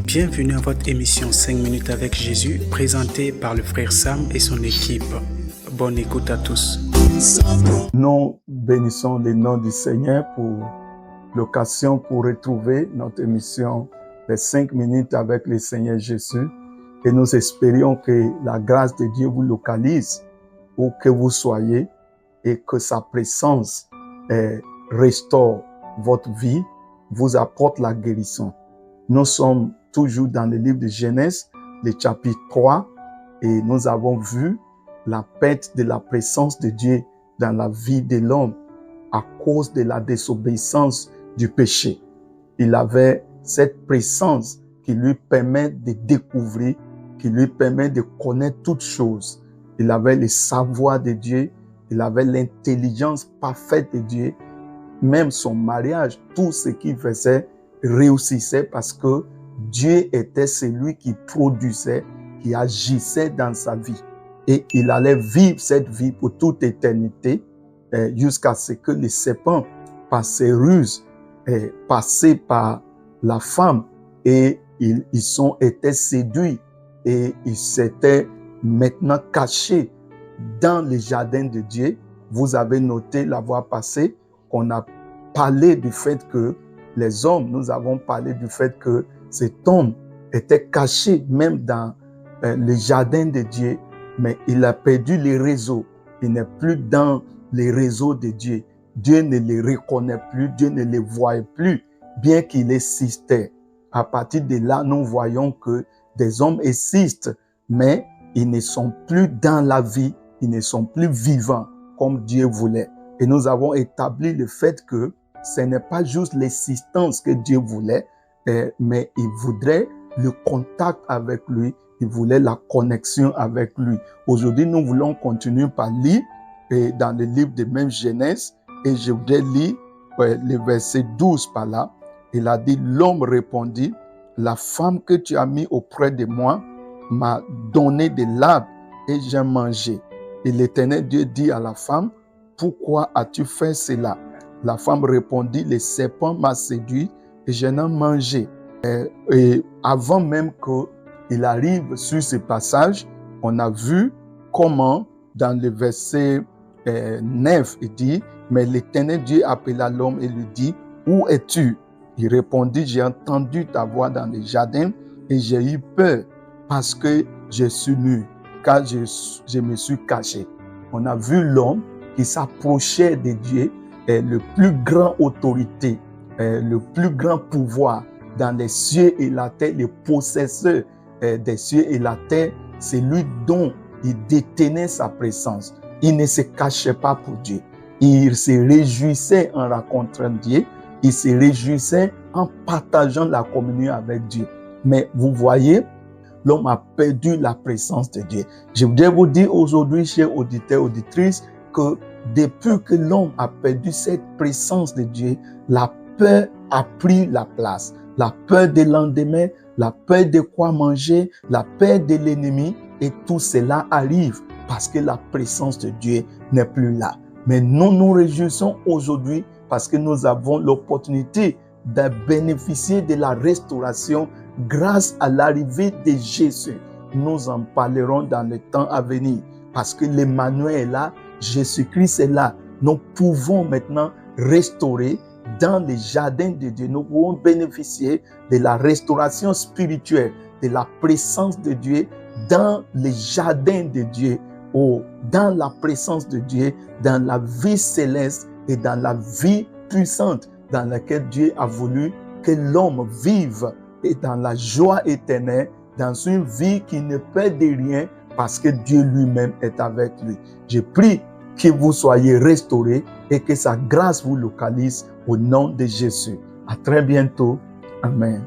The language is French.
Bienvenue à votre émission 5 minutes avec Jésus, présentée par le frère Sam et son équipe. Bonne écoute à tous. Nous bénissons le nom du Seigneur pour l'occasion pour retrouver notre émission les 5 minutes avec le Seigneur Jésus. Et nous espérions que la grâce de Dieu vous localise où que vous soyez et que sa présence restaure votre vie, vous apporte la guérison. Nous sommes toujours dans le livre de Genèse, le chapitre 3, et nous avons vu la perte de la présence de Dieu dans la vie de l'homme à cause de la désobéissance du péché. Il avait cette présence qui lui permet de découvrir, qui lui permet de connaître toutes choses. Il avait le savoir de Dieu, il avait l'intelligence parfaite de Dieu. Même son mariage, tout ce qu'il faisait réussissait parce que Dieu était celui qui produisait, qui agissait dans sa vie. Et il allait vivre cette vie pour toute éternité jusqu'à ce que les serpents, par ses ruses, passés par la femme et ils étaient séduits et ils s'étaient maintenant cachés dans le jardin de Dieu. Vous avez noté la fois passée qu'on a parlé du fait que les hommes, nous avons parlé du fait que cet homme était caché même dans le jardin de Dieu, mais il a perdu les réseaux. Il n'est plus dans les réseaux de Dieu. Dieu ne les reconnaît plus, Dieu ne les voit plus, bien qu'il existait. À partir de là, nous voyons que des hommes existent, mais ils ne sont plus dans la vie, ils ne sont plus vivants comme Dieu voulait. Et nous avons établi le fait que ce n'est pas juste l'existence que Dieu voulait, mais il voudrait le contact avec lui, il voulait la connexion avec lui. Aujourd'hui, nous voulons continuer par lire dans le livre de même Genèse, et je voudrais lire le verset 12 par là. Il a dit, l'homme répondit, la femme que tu as mis auprès de moi m'a donné de l'arbre et j'ai mangé. Et l'Éternel Dieu dit à la femme, pourquoi as-tu fait cela? La femme répondit, le serpent m'a séduit et je n'ai mangé. Et avant même qu'il arrive sur ce passage, on a vu comment dans le verset 9, il dit, mais l'Éternel Dieu appela l'homme et lui dit, où es-tu? Il répondit, j'ai entendu ta voix dans le jardin et j'ai eu peur parce que je suis nu, car je me suis caché. On a vu l'homme qui s'approchait de Dieu, le plus grand autorité, le plus grand pouvoir dans les cieux et la terre, le possesseur des cieux et la terre, c'est lui dont il détenait sa présence. Il ne se cachait pas pour Dieu. Il se réjouissait en rencontrant Dieu. Il se réjouissait en partageant la communion avec Dieu. Mais vous voyez, l'homme a perdu la présence de Dieu. Je voudrais vous dire aujourd'hui, chers auditeurs, auditrices, que depuis que l'homme a perdu cette présence de Dieu, la peur a pris la place. La peur du lendemain, la peur de quoi manger, la peur de l'ennemi, et tout cela arrive parce que la présence de Dieu n'est plus là. Mais nous nous réjouissons aujourd'hui parce que nous avons l'opportunité de bénéficier de la restauration grâce à l'arrivée de Jésus. Nous en parlerons dans le temps à venir parce que l'Emmanuel est là, Jésus-Christ est là. Nous pouvons maintenant restaurer dans les jardins de Dieu. Nous pouvons bénéficier de la restauration spirituelle, de la présence de Dieu dans les jardins de Dieu, ou dans la présence de Dieu, dans la vie céleste et dans la vie puissante dans laquelle Dieu a voulu que l'homme vive et dans la joie éternelle, dans une vie qui ne perd de rien parce que Dieu lui-même est avec lui. Je prie que vous soyez restaurés et que sa grâce vous localise au nom de Jésus. À très bientôt. Amen.